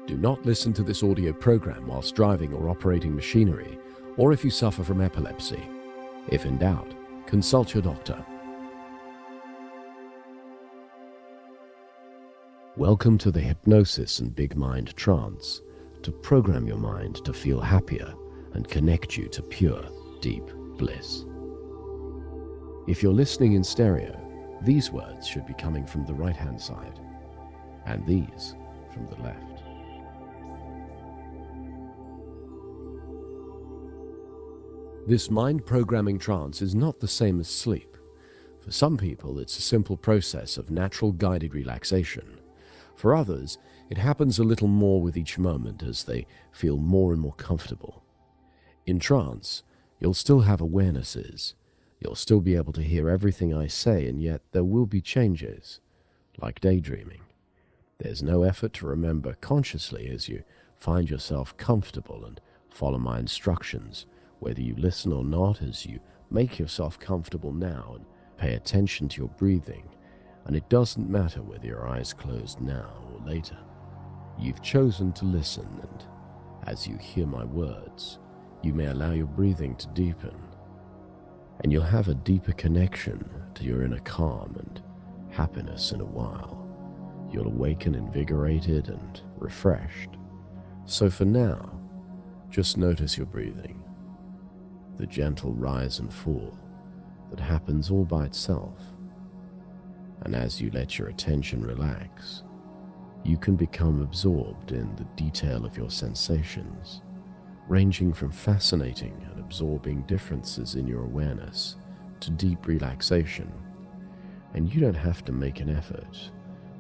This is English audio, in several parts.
Do not listen to this audio program whilst driving or operating machinery, or if you suffer from epilepsy. If in doubt, consult your doctor. Welcome to the Hypnosis and Big Mind Trance, to program your mind to feel happier and connect you to pure, deep bliss. If you're listening in stereo, these words should be coming from the right-hand side, and these from the left. This mind-programming trance is not the same as sleep. For some people, it's a simple process of natural guided relaxation. For others, it happens a little more with each moment as they feel more and more comfortable. In trance, you'll still have awarenesses. You'll still be able to hear everything I say, and yet there will be changes, like daydreaming. There's no effort to remember consciously as you find yourself comfortable and follow my instructions, whether you listen or not, as you make yourself comfortable now and pay attention to your breathing. And it doesn't matter whether your eyes closed now or later. You've chosen to listen, and as you hear my words, you may allow your breathing to deepen, and you'll have a deeper connection to your inner calm and happiness in a while. You'll awaken invigorated and refreshed. So for now, just notice your breathing, the gentle rise and fall that happens all by itself. And as you let your attention relax, you can become absorbed in the detail of your sensations, ranging from fascinating and absorbing differences in your awareness to deep relaxation. And you don't have to make an effort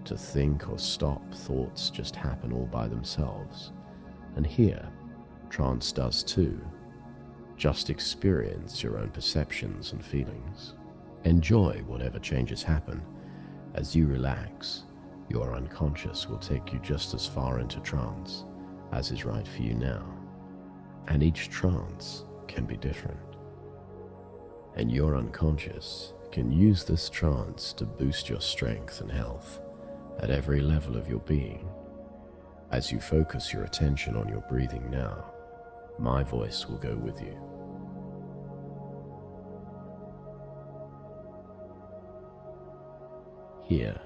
to think or stop. Thoughts just happen all by themselves. And here, trance does too. Just experience your own perceptions and feelings. Enjoy whatever changes happen. As you relax, your unconscious will take you just as far into trance as is right for you now. And each trance can be different. And your unconscious can use this trance to boost your strength and health at every level of your being. As you focus your attention on your breathing now, my voice will go with you. Here,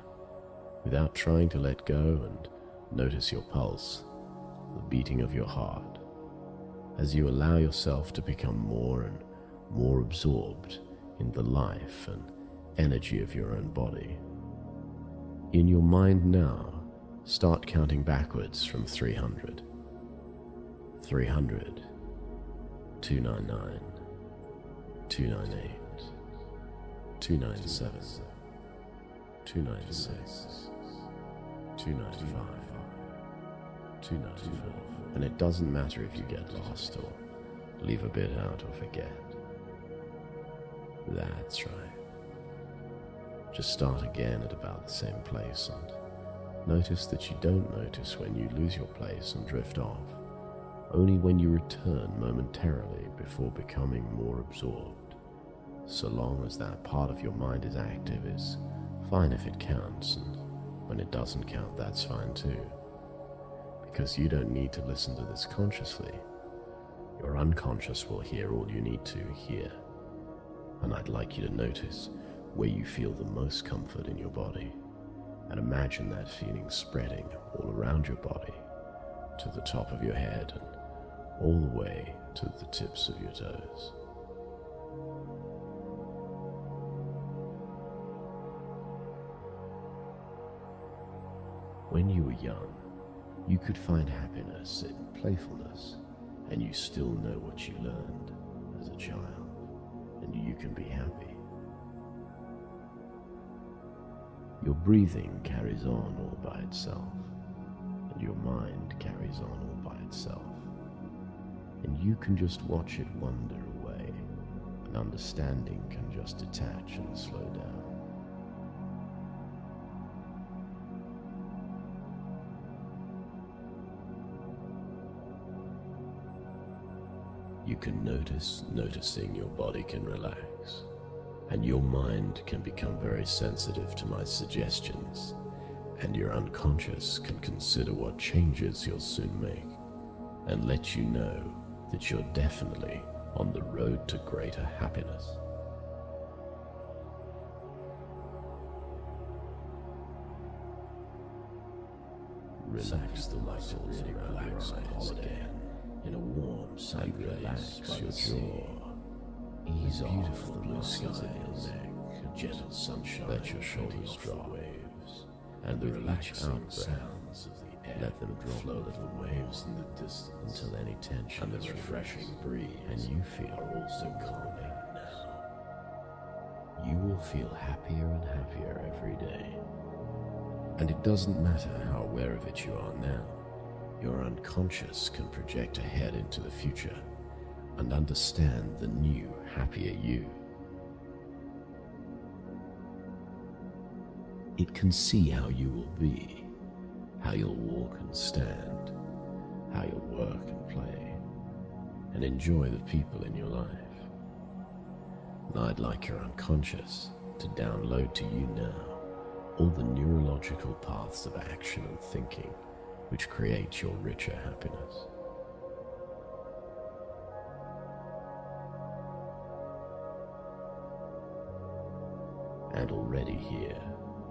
without trying to let go, and notice your pulse, the beating of your heart, as you allow yourself to become more and more absorbed in the life and energy of your own body. In your mind now, start counting backwards from 300. 300, 299, 298, 297, 296, 295, 294. And it doesn't matter if you get lost or leave a bit out or forget. That's right. Just start again at about the same place, and notice that you don't notice when you lose your place and drift off, only when you return momentarily before becoming more absorbed. So long as that part of your mind is active, is fine if it counts, and when it doesn't count, that's fine too. Because you don't need to listen to this consciously. Your unconscious will hear all you need to hear. And I'd like you to notice where you feel the most comfort in your body, and imagine that feeling spreading all around your body, to the top of your head and all the way to the tips of your toes. When you were young, you could find happiness in playfulness, and you still know what you learned as a child, and you can be happy. Your breathing carries on all by itself, and your mind carries on all by itself, and you can just watch it wander away, and understanding can just detach and slow down. You can noticing your body can relax, and your mind can become very sensitive to my suggestions, And your unconscious can consider what changes you'll soon make and let you know that you're definitely on the road to greater happiness. Relax the muscles around your eyes again in a warm, and relax your jaw. Ease off the blue skies in your neck, gentle sunshine. Let your shoulders drop, waves, and the relaxed out sounds of the air. Let them flow little waves in the distance until any tension and the refreshing breeze and you feel are also calming now. You will feel happier and happier every day. And it doesn't matter how aware of it you are now. Your unconscious can project ahead into the future and understand the new, happier you. It can see how you will be, how you'll walk and stand, how you'll work and play, and enjoy the people in your life. And I'd like your unconscious to download to you now all the neurological paths of action and thinking which create your richer happiness. And already here,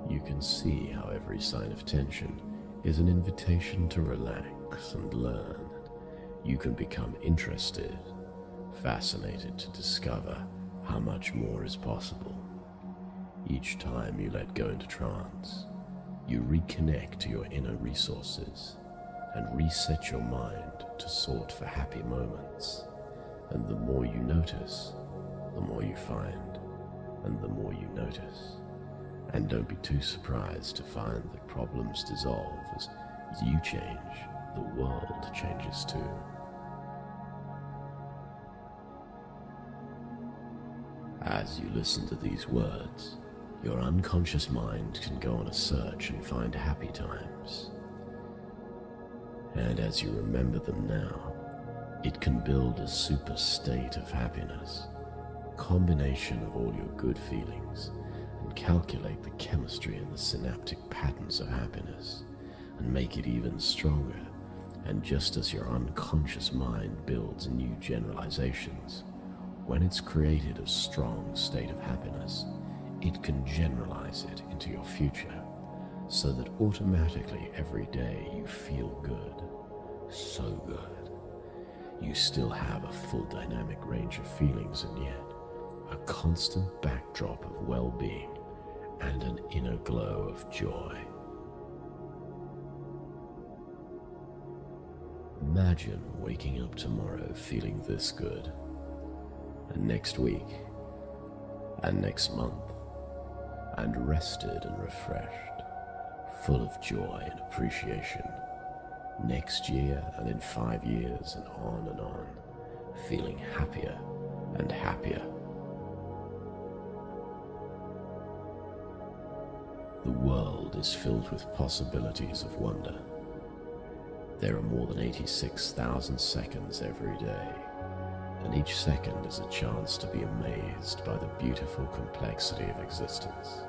you can see how every sign of tension is an invitation to relax and learn. You can become interested, fascinated to discover how much more is possible. Each time you let go into trance, you reconnect to your inner resources and reset your mind to sort for happy moments. And the more you notice, the more you find, and the more you notice. And don't be too surprised to find that problems dissolve as you change, the world changes too. As you listen to these words, your unconscious mind can go on a search and find happy times. And as you remember them now, it can build a super state of happiness, a combination of all your good feelings, and calculate the chemistry and the synaptic patterns of happiness, and make it even stronger. And just as your unconscious mind builds new generalizations, when it's created a strong state of happiness, it can generalize it into your future, so that automatically every day you feel good, so good. You still have a full dynamic range of feelings, and yet a constant backdrop of well-being and an inner glow of joy. Imagine waking up tomorrow feeling this good, and next week, and next month, and rested and refreshed, full of joy and appreciation. Next year, and in 5 years, and on, feeling happier and happier. The world is filled with possibilities of wonder. There are more than 86,000 seconds every day, and each second is a chance to be amazed by the beautiful complexity of existence.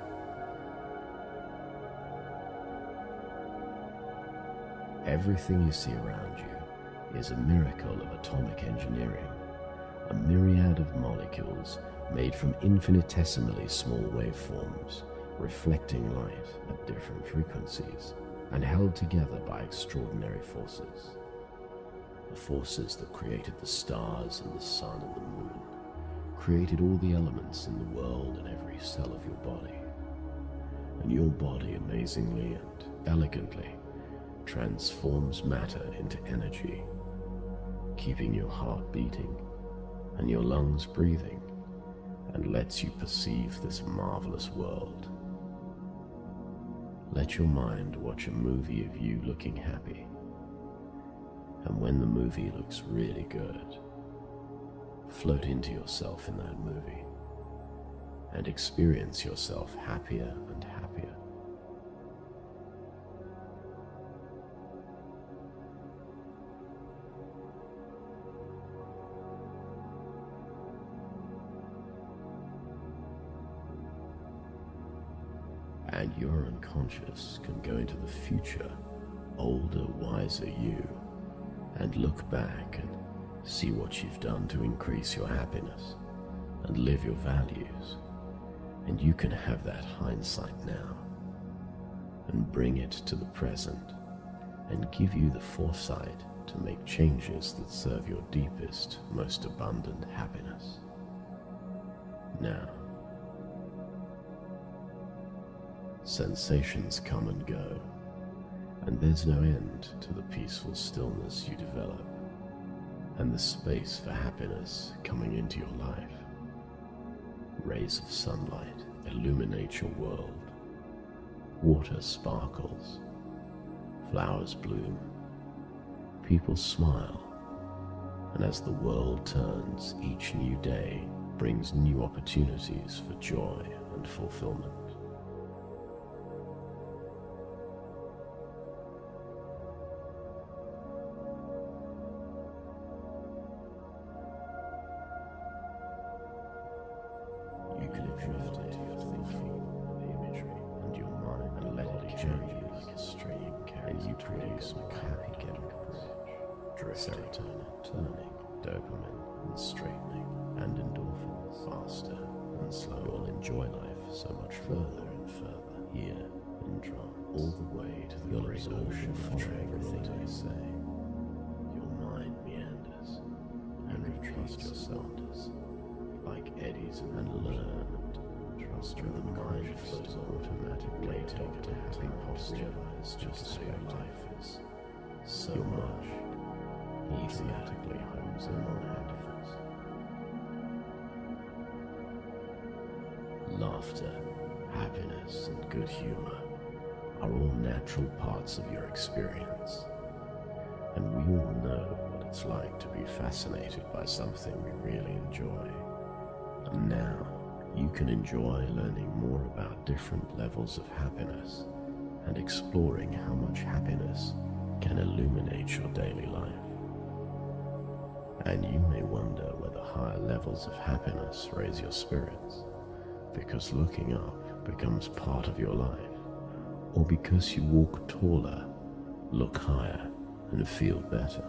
Everything you see around you is a miracle of atomic engineering, a myriad of molecules made from infinitesimally small waveforms, reflecting light at different frequencies and held together by extraordinary forces. The forces that created the stars and the sun and the moon, created all the elements in the world and every cell of your body. And your body amazingly and elegantly transforms matter into energy, keeping your heart beating and your lungs breathing, and lets you perceive this marvelous world. Let your mind watch a movie of you looking happy, and when the movie looks really good, float into yourself in that movie and experience yourself happier and happier. And your unconscious can go into the future, older, wiser you, and look back and see what you've done to increase your happiness and live your values. And you can have that hindsight now and bring it to the present and give you the foresight to make changes that serve your deepest, most abundant happiness. Now, sensations come and go, and there's no end to the peaceful stillness you develop and the space for happiness coming into your life. Rays of sunlight illuminate your world. Water sparkles. Flowers bloom. People smile. And as the world turns, each new day brings new opportunities for joy and fulfillment. You can drift into your thinking, the imagery, and your mind, and let it carry you like a stream, and you produce happy chemicals, serotonin, turning, dopamine, and straightening, and endorphins, faster and slower. You'll enjoy life so much further and further, here in trance, all the way to the great ocean of everything I say. Your mind meanders, and you trust yourself. Like eddies, and learn and trust where the mind flows automatically. Take a happy posture is just how your life is. So much automatically homes in on happiness. Laughter, happiness, and good humor are all natural parts of your experience, and we all know what it's like to be fascinated by something we really enjoy. And now, you can enjoy learning more about different levels of happiness and exploring how much happiness can illuminate your daily life. And you may wonder whether higher levels of happiness raise your spirits, because looking up becomes part of your life, or because you walk taller, look higher, and feel better.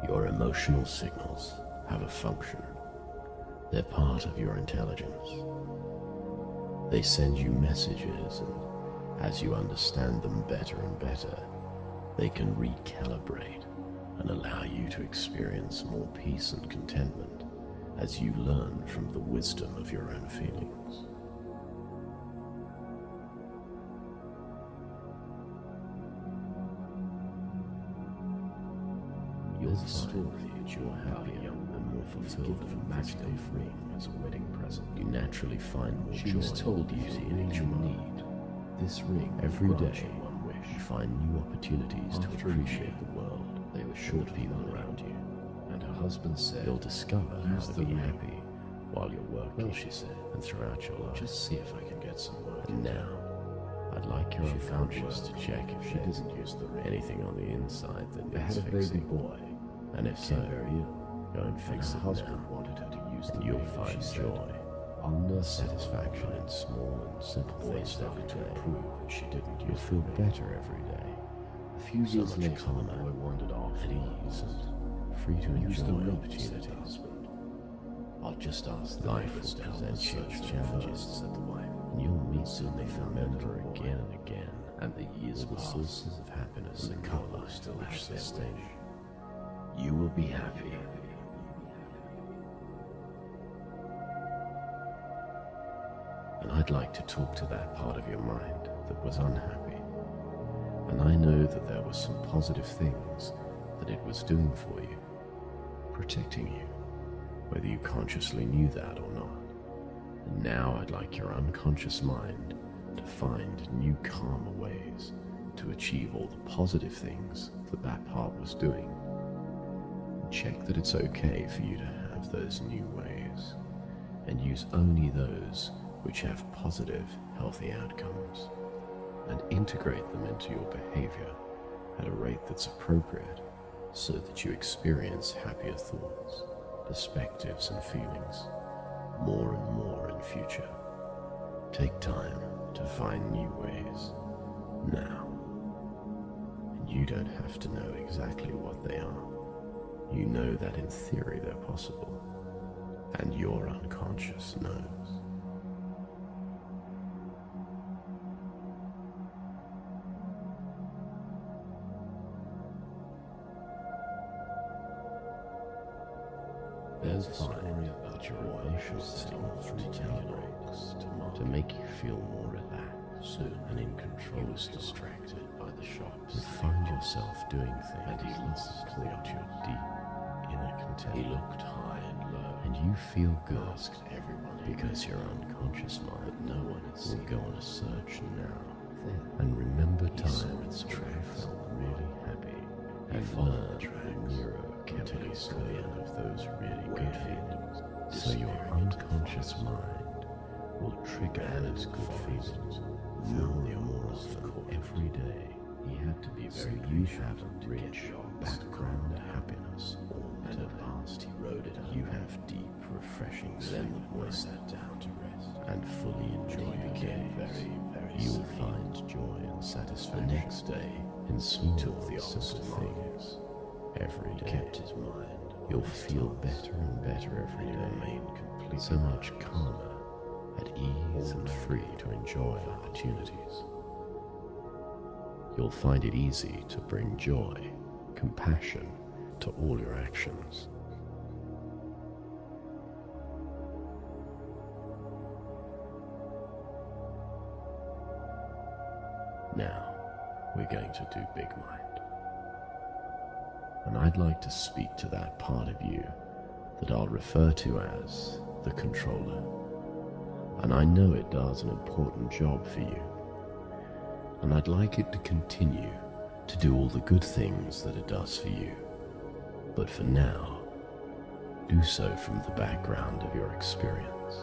Your emotional signals have a function. They're part of your intelligence. They send you messages, and as you understand them better and better, they can recalibrate and allow you to experience more peace and contentment as you learn from the wisdom of your own feelings. Your story that you're happier and more fulfilled and magically free as a wedding present. You naturally find more joy. She was told you you need this ring every day. You find new opportunities to appreciate the world. They were short people around you, and her husband said, "You'll discover how to be happy while you're working," she said, "and throughout your life. Just see if I can get some work." And now, I'd like your unconscious to check if she doesn't use the ring. Anything on the inside that needs fixing. They had a baby boy, and if so, go and fix it. Her husband wanted her to use the ring. You'll find joy, satisfaction in small and simple things started to improve, and she didn't. You'll feel better every day. A few years later, the boy wandered off at ease and free to enjoy the opportunities. I'll just ask the neighbors to present such challenges, said the wife, and you'll meet them. They remember again and again, and the years were sources of happiness, and the couple still reach this stage. You will be happy. And I'd like to talk to that part of your mind that was unhappy. And I know that there were some positive things that it was doing for you, protecting you, whether you consciously knew that or not. And now I'd like your unconscious mind to find new calmer ways to achieve all the positive things that that part was doing. And check that it's okay for you to have those new ways, and use only those which have positive, healthy outcomes, and integrate them into your behavior at a rate that's appropriate so that you experience happier thoughts, perspectives, and feelings more and more in future. Take time to find new ways now. And you don't have to know exactly what they are. You know that in theory they're possible, and your unconscious knows. There's a story about your emotional self recalibrates to make you feel more relaxed. Soon and in control. He was distracted by the shops. You find yourself doing things and he lost toward your deep inner content. He looked high and low, and you feel good. Asked everyone because your unconscious mind, no one will go on a search now. And remember times where you felt really happy and learned the neurochemicals of those really good feelings. So your unconscious mind will trigger those good feelings more and more often every day. He had to be very patient to rich background happiness and at last he wrote it out. You have deep, refreshing then the boy sat down to rest and fully enjoyed again. You will find joy and satisfaction. The next day, in small simple things, every day kept his mind. You'll feel better and better every day. So much calmer, at ease and free to enjoy opportunities. You'll find it easy to bring joy, compassion to all your actions. Now, we're going to do Big Mind. And I'd like to speak to that part of you that I'll refer to as the controller. And I know it does an important job for you. And I'd like it to continue to do all the good things that it does for you. But for now, do so from the background of your experience.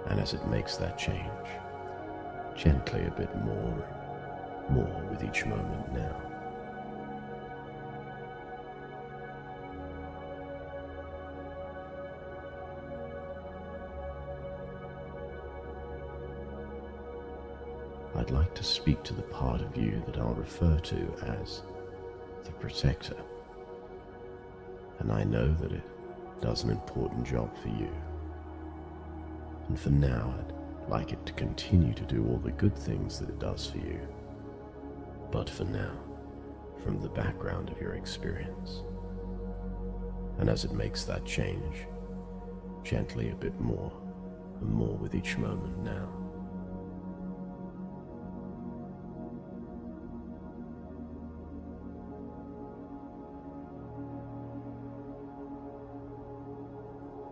And as it makes that change, gently a bit more with each moment now. I'd like to speak to the part of you that I'll refer to as the protector. And I know that it does an important job for you. And for now, I'd like it to continue to do all the good things that it does for you. But for now, from the background of your experience. And as it makes that change, gently a bit more and more with each moment now.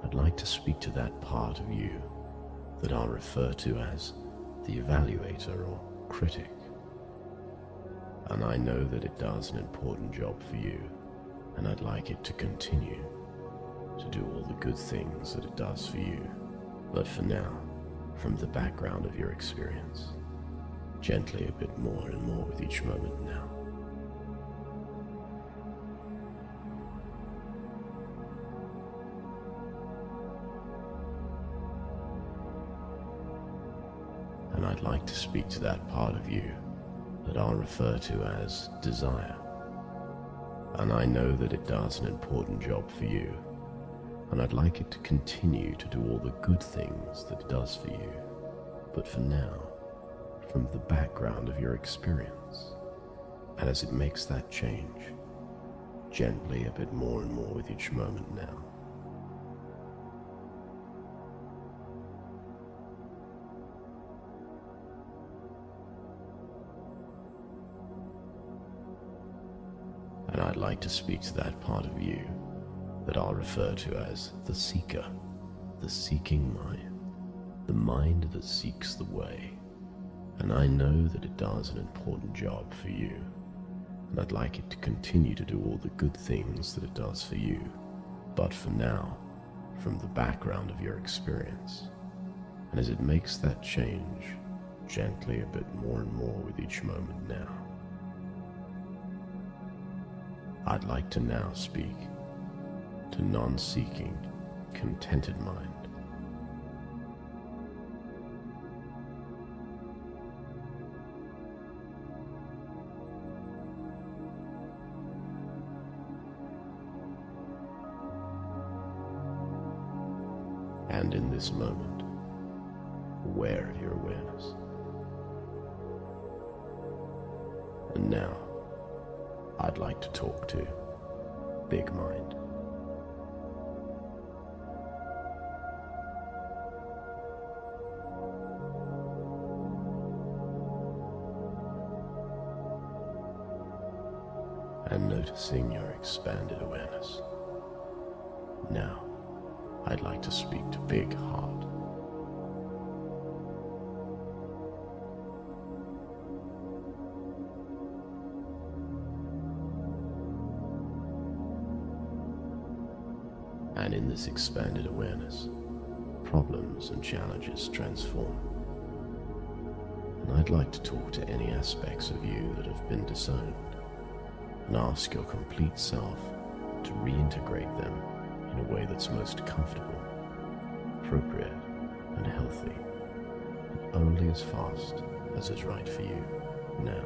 I'd like to speak to that part of you that I'll refer to as the evaluator or critic. And I know that it does an important job for you, and I'd like it to continue to do all the good things that it does for you. But for now, from the background of your experience, gently a bit more and more with each moment now. And I'd like to speak to that part of you that I'll refer to as desire. And I know that it does an important job for you, and I'd like it to continue to do all the good things that it does for you. But for now, from the background of your experience, and as it makes that change, gently a bit more and more with each moment now. And I'd like to speak to that part of you that I'll refer to as the seeker, the seeking mind, the mind that seeks the way. And I know that it does an important job for you, and I'd like it to continue to do all the good things that it does for you. But for now, from the background of your experience, and as it makes that change, gently a bit more and more with each moment now. I'd like to now speak to non-seeking, contented mind, and in this moment, aware of your awareness. And now, I'd like to talk to Big Mind. And noticing your expanded awareness. Now, I'd like to speak to Big Heart. And in this expanded awareness, problems and challenges transform. And I'd like to talk to any aspects of you that have been disowned, and ask your complete self to reintegrate them in a way that's most comfortable, appropriate, and healthy, and only as fast as is right for you now.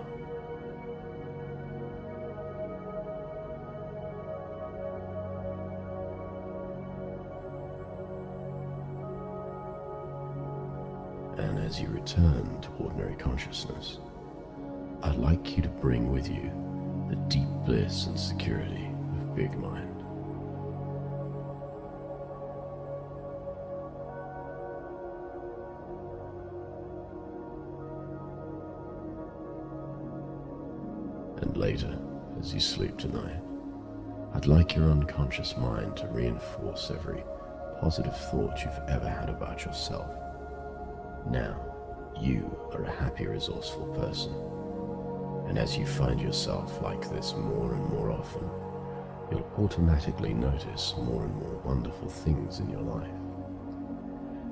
And as you return to ordinary consciousness, I'd like you to bring with you the deep bliss and security of Big Mind. And later, as you sleep tonight, I'd like your unconscious mind to reinforce every positive thought you've ever had about yourself. Now, you are a happy, resourceful person. And as you find yourself like this more and more often, you'll automatically notice more and more wonderful things in your life.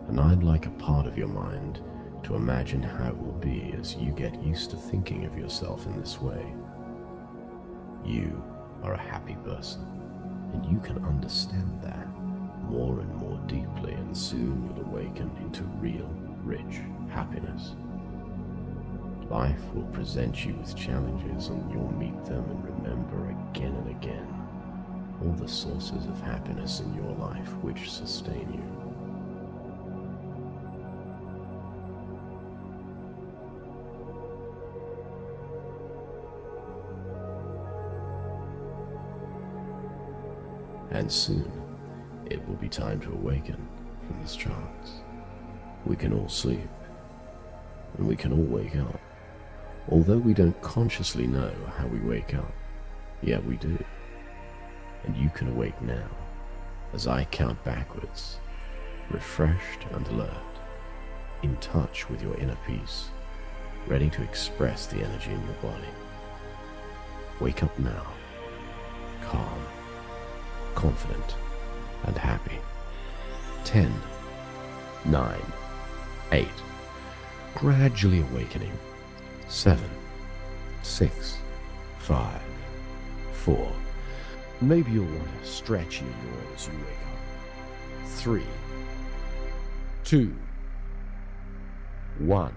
And I'd like a part of your mind to imagine how it will be as you get used to thinking of yourself in this way. You are a happy person, and you can understand that more and more deeply, and soon you'll awaken into real, rich happiness. Life will present you with challenges, and you'll meet them and remember again and again all the sources of happiness in your life which sustain you. And soon, it will be time to awaken from this trance. We can all sleep, and we can all wake up. Although we don't consciously know how we wake up, yet we do. And you can awake now, as I count backwards, refreshed and alert, in touch with your inner peace, ready to express the energy in your body. Wake up now, calm, confident, and happy. 10, 9, 8, gradually awakening. 7, 6, 5, 4. Maybe you'll want to stretch your yawn as you wake up. 3, 2, 1.